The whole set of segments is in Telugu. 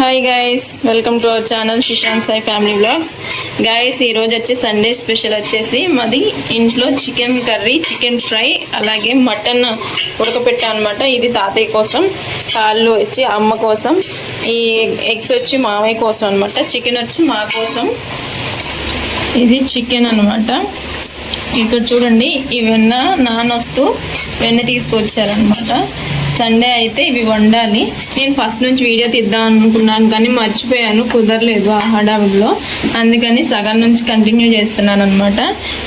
Hi guys, welcome to our channel Shishanth Sai family vlogs. Guys, ఈరోజు వచ్చి సండే స్పెషల్ వచ్చేసి మాది ఇంట్లో చికెన్ కర్రీ, చికెన్ ఫ్రై, అలాగే మటన్ ఉడకపెట్టా అనమాట. ఇది తాతయ్య కోసం, కాళ్ళు వచ్చి అమ్మ కోసం, ఈ ఎగ్స్ వచ్చి మామయ్య కోసం అనమాట. చికెన్ వచ్చి మా కోసం. ఇది చికెన్ అనమాట. ఇక్కడ చూడండి, ఈ నానొస్తూ వెన్న తీసుకొచ్చారనమాట. సండే అయితే ఇవి వండాలి. నేను ఫస్ట్ నుంచి వీడియో తీద్దాం అనుకున్నాను, కానీ మర్చిపోయాను, కుదరలేదు ఆ హడావిడిలో. అందుకని సగం నుంచి కంటిన్యూ చేస్తున్నాను అనమాట.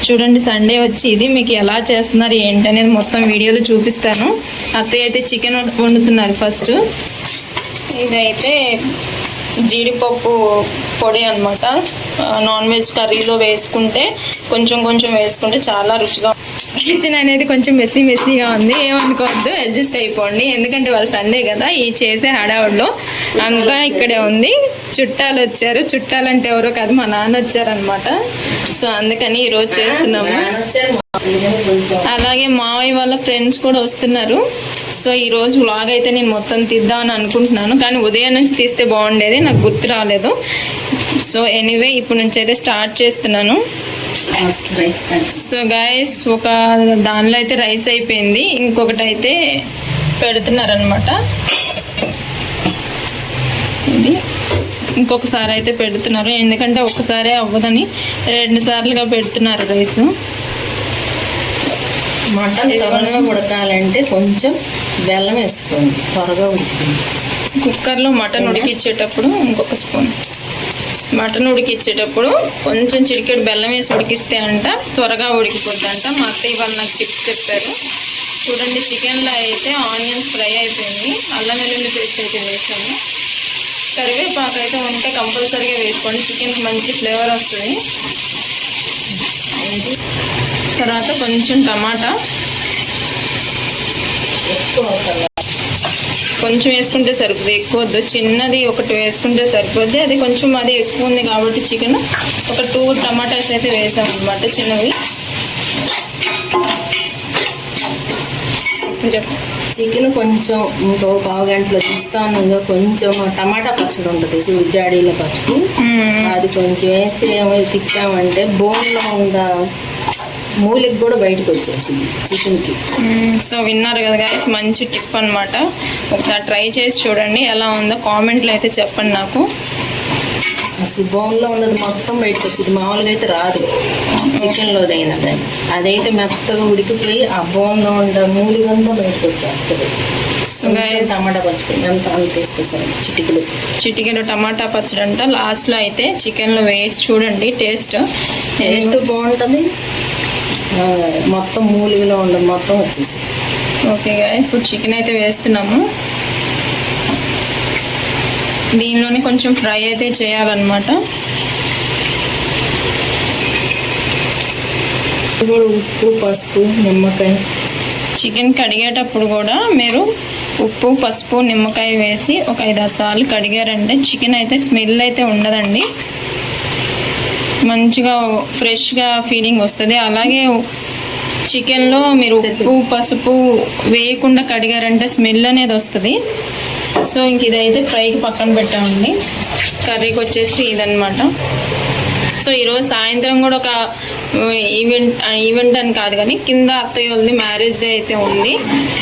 చూడండి, సండే వచ్చి ఇది మీకు ఎలా చేస్తున్నారు ఏంటి అనేది మొత్తం వీడియోలో చూపిస్తాను. అత్తయ్య అయితే చికెన్ వండుతున్నారు ఫస్ట్. ఇదైతే జీడిపప్పు పొడి అనమాట. నాన్ వెజ్ కర్రీలో వేసుకుంటే కొంచెం వేసుకుంటే చాలా రుచిగా. కిచెన్ అనేది కొంచెం మెస్సీగా ఉంది, ఏమనుకోవద్దు, అడ్జస్ట్ అయిపోండి. ఎందుకంటే వాళ్ళు సండే కదా, ఈ చేసే హడావుడిలో అంతా ఇక్కడే ఉంది. చుట్టాలు వచ్చారు. చుట్టాలంటే ఎవరో కాదు, మా నాన్న వచ్చారనమాట. సో అందుకని ఈరోజు చేస్తున్నాము. అలాగే మావయ్య వాళ్ళ ఫ్రెండ్స్ కూడా వస్తున్నారు. సో ఈరోజు వ్లాగ్ అయితే నేను మొత్తం తీద్దామని అనుకుంటున్నాను, కానీ ఉదయం నుంచి తీస్తే బాగుండేది, నాకు గుర్తు రాలేదు. సో ఎనీవే, ఇప్పుడు నుంచి అయితే స్టార్ట్ చేస్తున్నాను. సో గైస్, ఒక దానిలో అయితే రైస్ అయిపోయింది, ఇంకొకటి అయితే పెడుతున్నారనమాట. ఇది ఇంకొకసారి అయితే పెడుతున్నారు, ఎందుకంటే ఒకసారే అవ్వదని 2 సార్లుగా పెడుతున్నారు రైస్. మటన్ త్వరగా ఉడకాలంటే కొంచెం బెల్లం వేసుకోండి, త్వరగా ఉడుకుతుంది. కుక్కర్లో మటన్ ఉడికిచ్చేటప్పుడు ఇంకొక స్పూన్ మటన్ ఉడికిచ్చేటప్పుడు కొంచెం చిటికెడు బెల్లం వేసి ఉడికిస్తే అంట త్వరగా ఉడికిపోద్ది అంట. మా అత్తయ్య వాళ్ళు నాకు టిప్స్ చెప్పారు. చూడండి, చికెన్లో అయితే ఆనియన్స్ ఫ్రై అయిపోయింది, అల్లం వెల్లుల్లి పేస్ట్ అయితే వేసాము. కరివేపాకు అయితే ఉంటే కంపల్సరీగా వేసుకోండి, చికెన్కి మంచి ఫ్లేవర్ వస్తుంది. తర్వాత కొంచెం టమాటా కొంచెం వేసుకుంటే సరిపోద్ది, ఎక్కువ వద్దు. చిన్నది ఒకటి వేసుకుంటే సరిపోద్ది. అది కొంచెం అది ఎక్కువ ఉంది కాబట్టి చికెన్ ఒక 2 టమాటాస్ అయితే వేసాం అనమాట, చిన్నవి. చికెన్ కొంచెం ఇంకో పావు గంటలో చూస్తాను. కొంచెం టమాటా పచ్చడి ఉంటుంది, జాడీల పచ్చడి, అది కొంచెం వేసి తిప్పామంటే బోన్లో ఉన్న మూలికి కూడా బయటకు వచ్చేసింది చికెన్కి. సో విన్నారు కదా గైస్, మంచి టిప్ అనమాట. ఒకసారి ట్రై చేసి చూడండి, ఎలా ఉందో కామెంట్లో అయితే చెప్పండి నాకు. అసలు బోన్లో ఉన్నది మొత్తం బయటకు వచ్చింది, మామూలుగా అయితే రాదు చికెన్లోదైనా. దాన్ని అదైతే మెత్తగా ఉడికిపోయి ఆ బోన్లో ఉన్న మూలిగంతా బయటకు వచ్చేస్తుంది. టమాటా పచ్చడి ఎంత అనిపిస్తుంది సార్, చిటికెడు టమాటా పచ్చడి అంట. లాస్ట్లో అయితే చికెన్లో వేసి చూడండి, టేస్ట్ బాగుంటుంది. మొత్తం మూలిగలో ఉండదు, మొత్తం వచ్చేసి. ఓకే గైస్, ఇప్పుడు చికెన్ అయితే వేస్తున్నాము. దీనిలోనే కొంచెం ఫ్రై అయితే చేయాలన్నమాట. ఉప్పు, పసుపు, నిమ్మకాయ. చికెన్ కడిగేటప్పుడు కూడా మీరు ఉప్పు, పసుపు, నిమ్మకాయ వేసి ఒక 5-6 సార్లు కడిగారంటే చికెన్ అయితే స్మెల్ అయితే ఉండదండి, మంచిగా ఫ్రెష్గా ఫీలింగ్ వస్తుంది. అలాగే చికెన్లో మీరు ఉప్పు, పసుపు వేయకుండా కడిగారంటే స్మెల్ అనేది వస్తుంది. సో ఇంక ఇదైతే ఫ్రైకి పక్కన పెట్టామండి. కర్రీకి ఇదనమాట. సో ఈరోజు సాయంత్రం కూడా ఒక ఈవెంట్ అని కాదు కానీ కింద అత్తయ్య వాళ్ళది మ్యారేజ్ డే అయితే ఉంది.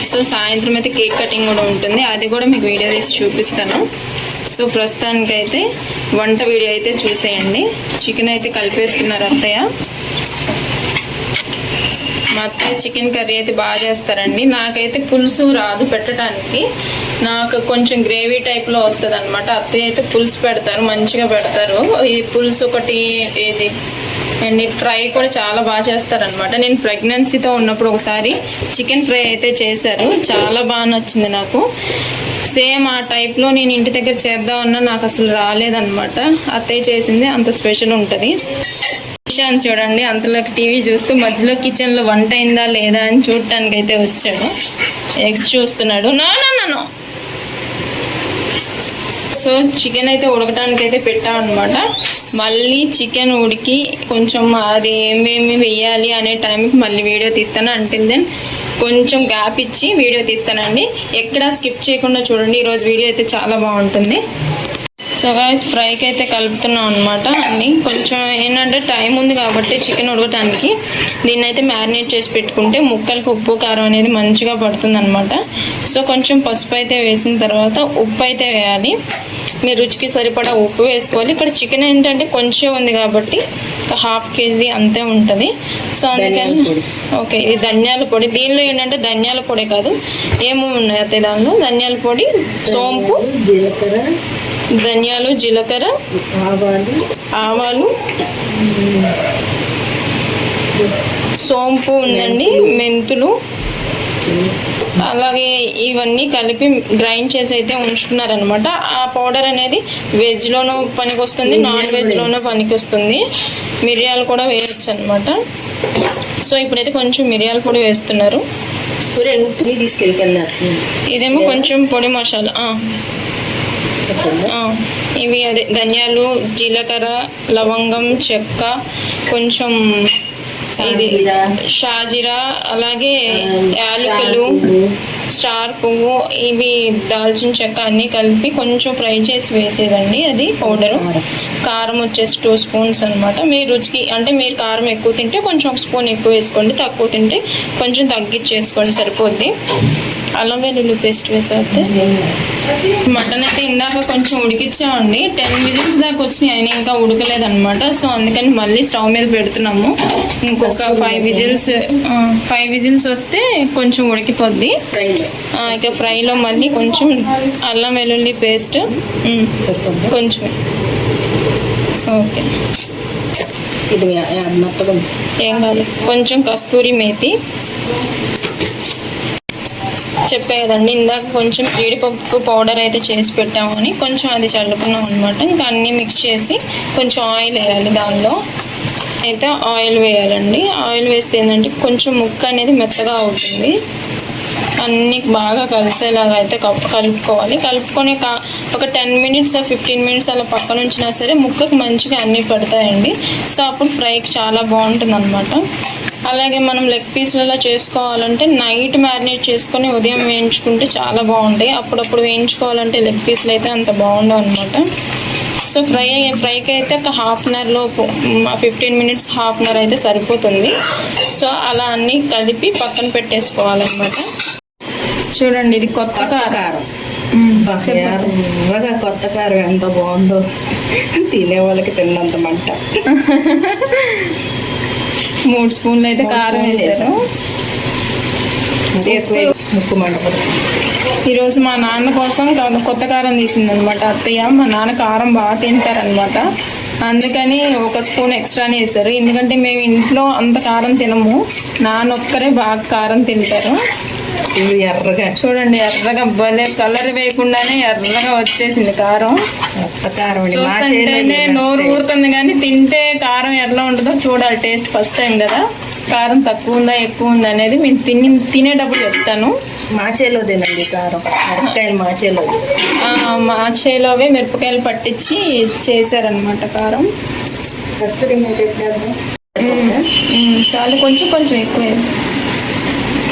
సో సాయంత్రం అయితే కేక్ కటింగ్ కూడా ఉంటుంది, అది కూడా మీకు వీడియో తీసి చూపిస్తాను. సో ప్రస్తుతానికైతే వంట వీడియో అయితే చూసేయండి. చికెన్ అయితే కలిపేస్తున్నారు అత్తయ్య. మా అత్తయ్య చికెన్ కర్రీ అయితే బాగా చేస్తారండి. నాకైతే పులుసు రాదు పెట్టడానికి, నాకు కొంచెం గ్రేవీ టైప్లో వస్తుంది అనమాట. అత్తయ్య అయితే పులుసు పెడతారు, మంచిగా పెడతారు. ఈ పులుసు ఒకటి, ఇది అండ్ ఫ్రై కూడా చాలా బాగా చేస్తారనమాట. నేను ప్రెగ్నెన్సీతో ఉన్నప్పుడు ఒకసారి చికెన్ ఫ్రై అయితే చేశారు, చాలా బాగా నచ్చింది నాకు. సేమ్ ఆ టైప్లో నేను ఇంటి దగ్గర చేద్దామన్నా నాకు అసలు రాలేదన్నమాట. అత్తయ్య చేసింది అంత స్పెషల్ ఉంటుంది. విషయాన్ని చూడండి, అంతలోకి టీవీ చూస్తూ మధ్యలో కిచెన్లో వంట అయిందా లేదా అని చూడటానికి అయితే వచ్చాడు. ఎగ్స్ చూస్తున్నాడు. నో. సో చికెన్ అయితే ఉడకడానికి అయితే పెట్టామన్నమాట. మళ్ళీ చికెన్ ఉడికి కొంచెం అది ఏమేమి వేయాలి అనే టైంకి మళ్ళీ వీడియో తీస్తాను. అంటిల్ దెన్ కొంచెం గ్యాప్ ఇచ్చి వీడియో తీస్తానండి. ఎక్కడ స్కిప్ చేయకుండా చూడండి, ఈరోజు వీడియో అయితే చాలా బాగుంటుంది. సో గాయస్ ఫ్రైకి అయితే కలుపుతున్నాం అనమాట అన్నీ. కొంచెం ఏంటంటే టైం ఉంది కాబట్టి చికెన్ ఉడకటానికి దీన్ని అయితే మ్యారినేట్ చేసి పెట్టుకుంటే ముక్కలకు ఉప్పు కారం అనేది మంచిగా పడుతుంది అనమాట. సో కొంచెం పసుపు అయితే వేసిన తర్వాత ఉప్పు అయితే వేయాలి. మీ రుచికి సరిపడా ఉప్పు వేసుకోవాలి. ఇక్కడ చికెన్ ఏంటంటే కొంచెం ఉంది కాబట్టి 1/2 kg అంతే ఉంటుంది. సో అందుకని ఓకే, ఇది ధనియాల పొడి. దీనిలో ఏంటంటే ధనియాల పొడి కాదు, ఏమేమి ఉన్నాయి అయితే దానిలో ధనియాల పొడి, సోంపు, జీలకర్ర, ధనియాలు, జీలకర్ర, ఆవాలు, సోంపు ఉందండి, మెంతులు, అలాగే ఇవన్నీ కలిపి గ్రైండ్ చేసి అయితే ఉంచుతున్నారనమాట. ఆ పౌడర్ అనేది వెజ్లోనూ పనికి వస్తుంది, నాన్ వెజ్లోనూ పనికి వస్తుంది. మిరియాలు కూడా వేయచ్చు అనమాట. సో ఇప్పుడైతే కొంచెం మిరియాల పొడి వేస్తున్నారు. తీసుకెళ్ళికెళ్ళారు. ఇదేమో కొంచెం పొడి మసాలా. ఇవి అదే ధనియాలు, జీలకర్ర, లవంగం, చెక్క, కొంచెం ఇది షాజీరా, అలాగే యాలకులు, స్టార్ పువ్వు, ఇవి దాల్చిన చెక్క అన్నీ కలిపి కొంచెం ఫ్రై చేసి వేసేదండి అది పౌడరు. కారం వచ్చేసి 2 స్పూన్స్ అనమాట. మీ రుచికి అంటే మీరు కారం ఎక్కువ తింటే కొంచెం 1 స్పూన్ ఎక్కువ వేసుకోండి, తక్కువ తింటే కొంచెం తగ్గించేసుకోండి, సరిపోద్ది. అల్లం వెల్లుల్లి పేస్ట్ వేసేస్తే మటన్ అయితే ఇందాక కొంచెం ఉడికిచ్చామండి. 10 విజిల్స్ దాకా వచ్చినాయి, అయినా ఇంకా ఉడకలేదన్నమాట. సో అందుకని మళ్ళీ స్టవ్ మీద పెడుతున్నాము. ఇంకొక 5 విజిల్స్ వస్తే కొంచెం ఉడికిపోద్ది. ఇక ఫ్రైలో మళ్ళీ కొంచెం అల్లం వెల్లుల్లి పేస్ట్ కొంచెం, ఓకే ఏం కాదు, కొంచెం కస్తూరి మేతి. చెప్పే కదండి ఇందాక కొంచెం జీడిపప్పు పౌడర్ అయితే చేసి పెట్టామని కొంచెం అది చల్లుకున్నాం అనమాట. ఇంకా అన్నీ మిక్స్ చేసి కొంచెం ఆయిల్ వేయాలి. దానిలో అయితే ఆయిల్ వేయాలండి. ఆయిల్ వేస్తే ఏంటంటే కొంచెం ముక్క అనేది మెత్తగా అవుతుంది. అన్నీ బాగా కలిసేలాగా అయితే కలుపుకోవాలి. కలుపుకొని ఒక 10 మినిట్స్ 15 మినిట్స్ అలా పక్కన ఉంచినా సరే ముక్కకు మంచిగా అన్నీ పడతాయండి. సో అప్పుడు ఫ్రైకి చాలా బాగుంటుంది అనమాట. అలాగే మనం లెగ్ పీస్లలో చేసుకోవాలంటే నైట్ మ్యారినేట్ చేసుకొని ఉదయం వేయించుకుంటే చాలా బాగుంటాయి. అప్పుడప్పుడు వేయించుకోవాలంటే లెగ్ పీస్లు అయితే అంత బాగుండవు అనమాట. సో ఫ్రైకి అయితే ఒక 1/2 అన్ అవర్ లోపు 15 మినిట్స్ 1/2 అన్ అవర్ అయితే సరిపోతుంది. సో అలా అన్నీ కలిపి పక్కన పెట్టేసుకోవాలన్నమాట. చూడండి ఇది కొత్త కారం. కొత్త కారం ఎంత బాగుందో, తినే వాళ్ళకి తిన్నంత మంట. 3 స్పూన్లు అయితే కారం వేసారు. ముక్కు మంట. ఈరోజు మా నాన్న కోసం కొత్త కారం తీసిందనమాట అత్తయ్య. మా నాన్న కారం బాగా తింటారనమాట, అందుకని 1 స్పూన్ ఎక్స్ట్రానే వేసారు. ఎందుకంటే మేము ఇంట్లో అంత కారం తినము, నాన్న ఒక్కరే బాగా కారం తింటారు. ఎర్రగా చూడండి, ఎర్రగా భలే కలర్ వేయకుండానే ఎర్రగా వచ్చేసింది కారం. చూస్తుంటేనే నోరు ఊరుతుంది, కానీ తింటే కారం ఎలా ఉంటుందో చూడాలి. టేస్ట్ ఫస్ట్ టైం కదా, కారం తక్కువ ఉందా ఎక్కువ ఉందా అనేది మేము తినేటప్పుడు చెప్తాను. మాచేలో తినండి కారం, మిరపకాయలు మాచేలోవే మిరపకాయలు పట్టించి చేశారనమాట కారం. చాలా కొంచెం ఎక్కువ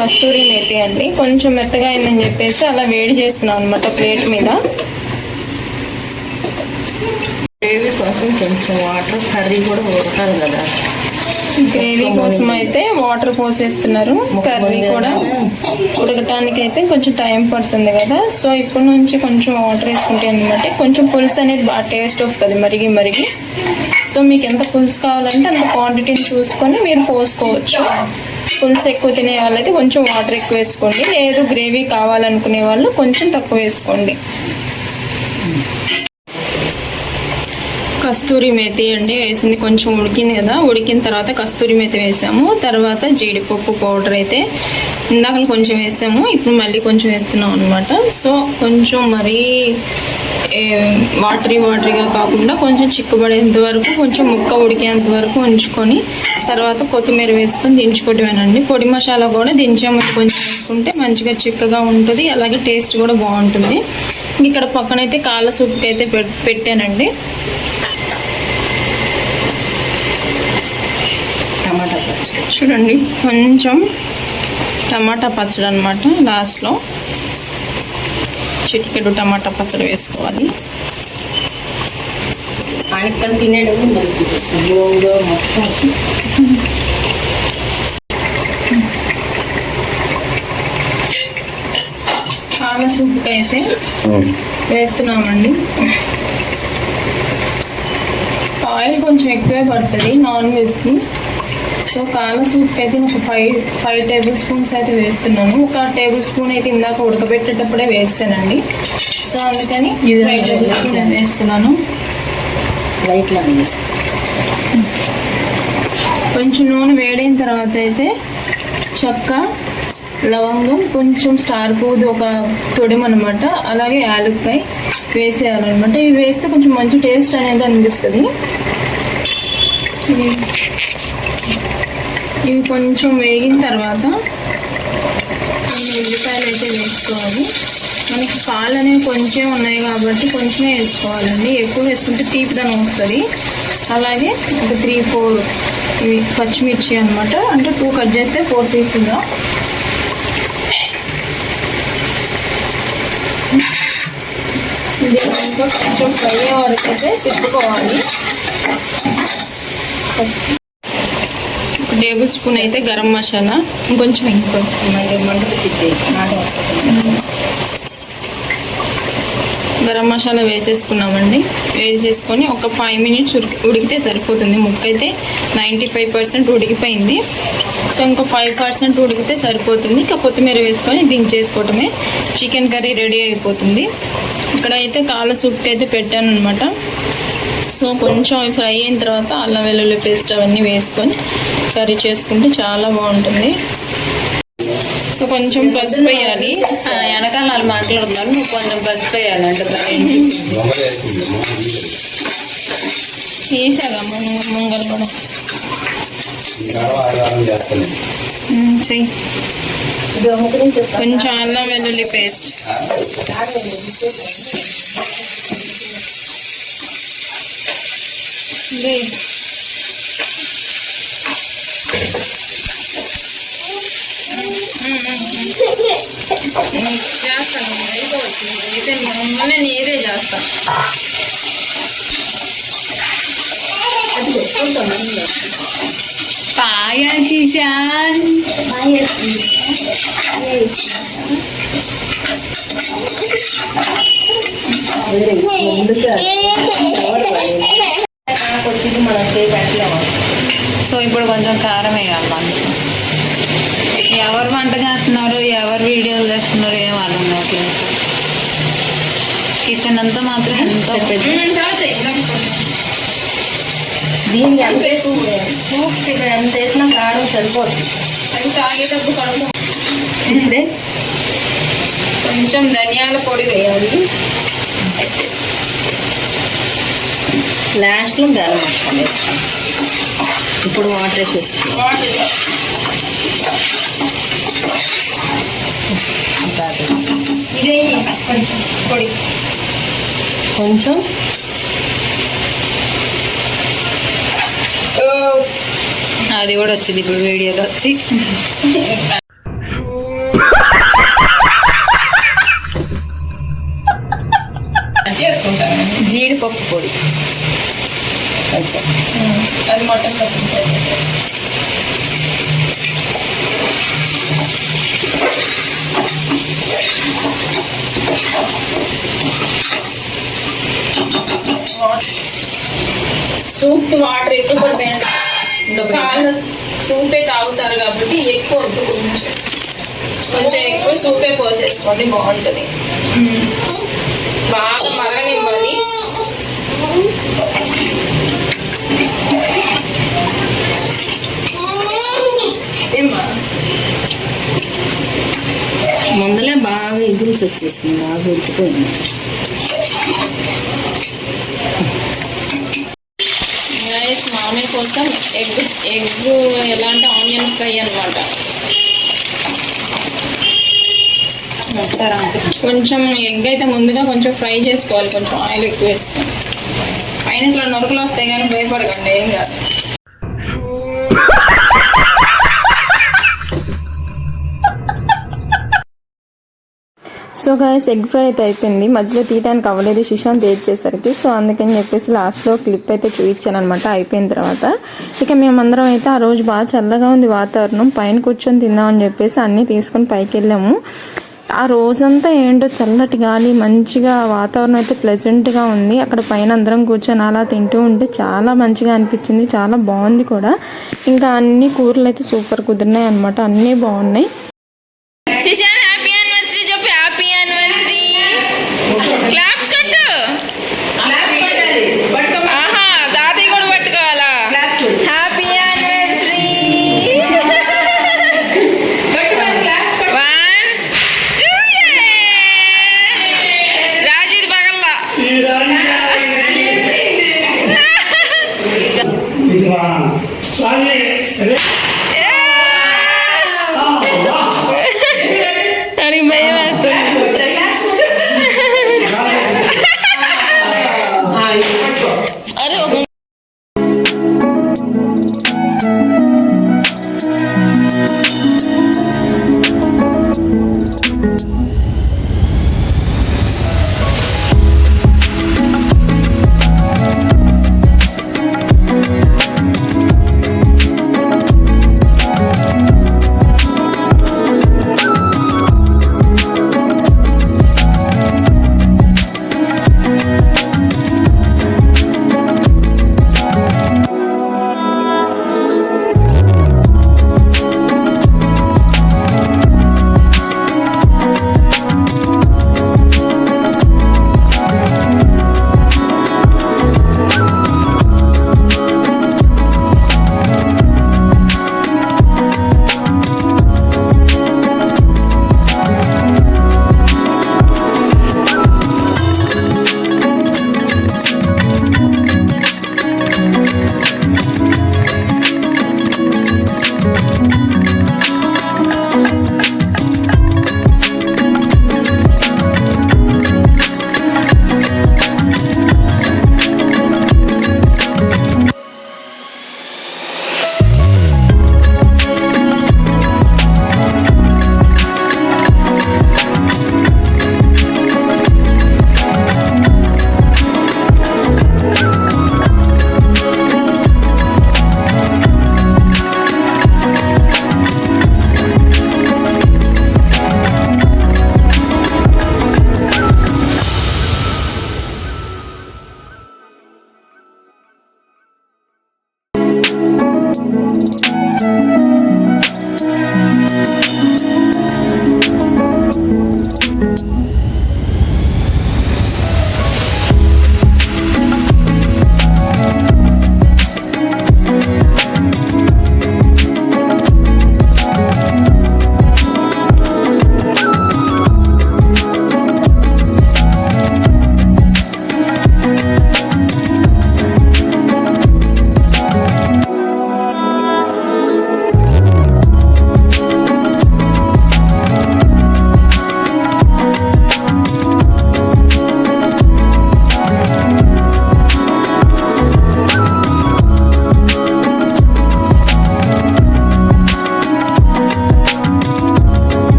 కస్తూరి మేతి అండి. కొంచెం మెత్తగా అయిందని చెప్పేసి అలా వేడి చేస్తున్నాం అనమాట ప్లేట్ మీద. గ్రేవీ కోసం కొంచెం వాటర్, కర్రీ కూడా ఉడకాలి కదా. గ్రేవీ కోసం అయితే వాటర్ పోసేస్తున్నారు, కర్రీ కూడా ఉడకటానికి అయితే కొంచెం టైం పడుతుంది కదా. సో ఇప్పటి నుంచి కొంచెం వాటర్ వేసుకుంటే అనమాట కొంచెం పులుసు అనేది బాగా టేస్ట్ వస్తుంది మరిగి. సో మీకు ఎంత పులుసు కావాలంటే అంత క్వాంటిటీని చూసుకొని మీరు పోసుకోవచ్చు. పులుసు ఎక్కువ తినే వాళ్ళైతే కొంచెం వాటర్ ఎక్కువ వేసుకోండి, లేదు గ్రేవీ కావాలనుకునే వాళ్ళు కొంచెం తక్కువ వేసుకోండి. కస్తూరి మేతి అండి వేసింది, కొంచెం ఉడికింది కదా. ఉడికిన తర్వాత కస్తూరి మేతి వేసాము, తర్వాత జీడిపప్పు పౌడర్ అయితే ఇందాక కొంచెం వేసాము, ఇప్పుడు మళ్ళీ కొంచెం వేస్తున్నాం అనమాట. సో కొంచెం మరీ వాటరీగా కాకుండా కొంచెం చిక్కుబడేంత వరకు, కొంచెం ముక్క ఉడికేంత వరకు ఉంచుకొని తర్వాత కొత్తిమీర వేసుకొని దించుకోవటమేనండి. పొడి మసాలా కూడా దించే ముందు కొంచెం వేసుకుంటే మంచిగా చిక్కగా ఉంటుంది, అలాగే టేస్ట్ కూడా బాగుంటుంది. ఇక్కడ పక్కనైతే కాళ్ళ సూప్కి అయితే పెట్టానండి. టమాటా పచ్చడి చూడండి, కొంచెం టమాటా పచ్చడి అనమాట. లాస్ట్లో చిటికెడు టమాటా పచ్చడి వేసుకోవాలి. సాయంత్రం తినేటప్పుడు మళ్ళీ చూపిస్తాం. గోంగూర మొత్తం వచ్చేసి పాల సూప్కి అయితే వేస్తున్నామండి. ఆయిల్ కొంచెం ఎక్కువే పడుతుంది నాన్ వెజ్కి. సో కాల సూప్కి అయితే నేను ఒక ఫైవ్ టేబుల్ స్పూన్స్ అయితే వేస్తున్నాను. ఒక టేబుల్ స్పూన్ అయితే ఇందాక ఉడకబెట్టేటప్పుడే వేస్తానండి. సో అందుకని 5 టేబుల్ స్పూన్ వేస్తున్నాను. లైట్లో వేసి కొంచెం నూనె వేడైన తర్వాత అయితే చెక్క, లవంగం, కొంచెం స్టార్ పువ్వుది ఒక తొడిమ అనమాట, అలాగే యాలక్కాయ వేసేయాలన్నమాట. ఇవి వేస్తే కొంచెం మంచి టేస్ట్ అనేది అనిపిస్తుంది. ఇవి కొంచెం వేగిన తర్వాత కొన్ని ఉల్లిపాయలు అయితే వేసుకోవాలి. మనకి పాలు అనేవి కొంచెం ఉన్నాయి కాబట్టి కొంచెమే వేసుకోవాలండి. ఎక్కువ వేసుకుంటే తీపిదనం వస్తుంది. అలాగే ఒక 3-4 ఇవి పచ్చిమిర్చి అనమాట, అంటే 2 కట్ చేస్తే 4 పీసులుగా. దీన్ని ఇంకా కొంచెం ఫ్రై అయ్యే వరకు అయితే తిప్పుకోవాలి. 1 టేబుల్ స్పూన్ అయితే గరం మసాలా, ఇంకొంచెం మంటకు తిప్పేది మాట వస్తుంది. గరం మసాలా వేసేసుకున్నామండి. వేసేసుకొని ఒక 5 మినిట్స్ ఉడికితే సరిపోతుంది. ముక్క అయితే 95% ఉడికిపోయింది. సో ఇంకో 5% ఉడికితే సరిపోతుంది. ఇంకా కొత్తిమీర వేసుకొని దించేసుకోవటమే. చికెన్ కర్రీ రెడీ అయిపోతుంది. ఇక్కడ అయితే కాళ్ళ సూప్కి అయితే పెట్టాను అనమాట. సో కొంచెం ఫ్రై అయిన తర్వాత అల్లం వెల్లుల్లి పేస్ట్ అవన్నీ వేసుకొని కర్రీ చేసుకుంటే చాలా బాగుంటుంది. సో కొంచెం పసుపు వేయాలి. వెనకాల వాళ్ళు మాట్లాడుతున్నారు, నువ్వు కొంచెం పసుపు వేయాలంటే వేసాగా ముంగలు కూడా చెయ్యి. కొంచెం అల్లం వెల్లుల్లి పేస్ట్, చేస్తాను. అయితే మమ్మల్ని నేనే చేస్తాను. పాయా శిశాన్ వచ్చింది మనం చేయట్లేము. సో ఇప్పుడు కొంచెం కారం వేయాలి. మనకు ఎవరు వంట చేస్తున్నారు, ఎవరు వీడియోలు చేస్తున్నారు ఏం అర్థం కావట్లేదు. కిచెన్ అంతా మాత్రం ఎంతో దీనికి ఎంత సూప్ ఇక్కడ ఎంత వేసినా కారం సరిపోతుంది. అది తాగేటప్పుడు కడుపు. ఇప్పుడే కొంచెం ధనియాల పొడి వేయాలి. లాస్ట్లో గరం మసాలా వేస్తాం. ఇప్పుడు వాటర్ వేసేస్తాం. ఇదే కొంచెం పొడి, కొంచెం అది కూడా వచ్చింది ఇప్పుడు వీడియోలో వచ్చి. జీడిపప్పు పొడి కొంచెం, అది మటన్ సూప్ వాటర్ ఎక్కువ పడతాయండి. కాళ్ళ సూపే తాగుతారు కాబట్టి ఎక్కువ వద్దు, కొంచెం ఎక్కువ సూపే పోసేసుకోండి, బాగుంటుంది. బాగా మరగనివ్వాలి. ముందలే బాగా ఇదిల్స్ వచ్చేసింది, బాగా ఉడికిపోయింది. మామయ్య కోసం ఎగ్ ఎలాంటి ఆనియన్ ఫ్రై అనమాట. కొంచెం ఎగ్ అయితే ముందుగా కొంచెం ఫ్రై చేసుకోవాలి, కొంచెం ఆయిల్ ఎక్కువ వేసుకోవాలి. పైన ఇట్లా నొరకలు వస్తాయి కానీ భయపడకండి, ఏం కాదు. So so guys egg fry అయితే అయిపోయింది. మధ్యలో తీయడానికి అవ్వలేదు సుశాంత్ చేసేసరికి. సో అందుకని చెప్పేసి లాస్ట్లో క్లిప్ అయితే చూపించాను అనమాట అయిపోయిన తర్వాత. ఇక మేమందరం అయితే ఆ రోజు బాగా చల్లగా ఉంది వాతావరణం, పైన కూర్చొని తిందామని చెప్పేసి అన్నీ తీసుకొని పైకి వెళ్ళాము. ఆ రోజంతా ఏంటో చల్లటి గాలి, మంచిగా వాతావరణం అయితే ప్లెజెంట్గా ఉంది. అక్కడ పైన అందరం కూర్చొని అలా తింటూ ఉంటే చాలా మంచిగా అనిపించింది, చాలా బాగుంది కూడా. ఇంకా అన్ని కూరలు అయితే సూపర్ కుదిరినాయి అనమాట, అన్నీ బాగున్నాయి. హ్యాపీ యానివర్సరీ చెప్పు, హ్యాపీ యానివర్సరీ క్లాప్స్ కొట్టు. ఆహా తాతయ్య కూడా పట్టుకోవాలా? హ్యాపీ యానివర్సరీ 1 2 రాజీది పగల్లా అని భయం వేస్తుంది. అరే ఒక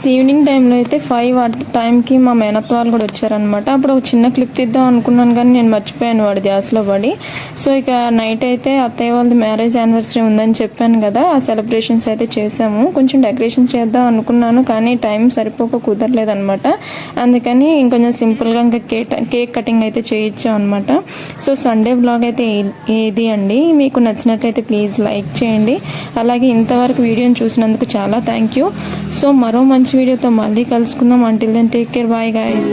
గైస్ ఈవినింగ్ టైంలో అయితే 5 ఆ టైంకి మా మేనత్త వాళ్ళు కూడా వచ్చారనమాట. అప్పుడు ఒక చిన్న క్లిప్ తీద్దాం అనుకున్నాను కానీ నేను మర్చిపోయాను వాడి ధ్యాసలో పడి. సో ఇక నైట్ అయితే అత్తయ్య వాళ్ళది మ్యారేజ్ యానివర్సరీ ఉందని చెప్పాను కదా, ఆ సెలబ్రేషన్స్ అయితే చేసాము. కొంచెం డెకరేషన్ చేద్దాం అనుకున్నాను కానీ టైం సరిపోక కుదరలేదనమాట. అందుకని ఇంకొంచెం సింపుల్గా ఇంకా కేక్ కటింగ్ అయితే చేయించాం అనమాట. సో సండే వ్లాగ్ అయితే ఇది అండి. మీకు నచ్చినట్లయితే ప్లీజ్ లైక్ చేయండి. అలాగే ఇంతవరకు వీడియోని చూసినందుకు చాలా థ్యాంక్ యూ. సో మరో మంచి వీడియోతో మళ్ళీ కలుసుకుందాం. Until then take care, bye guys.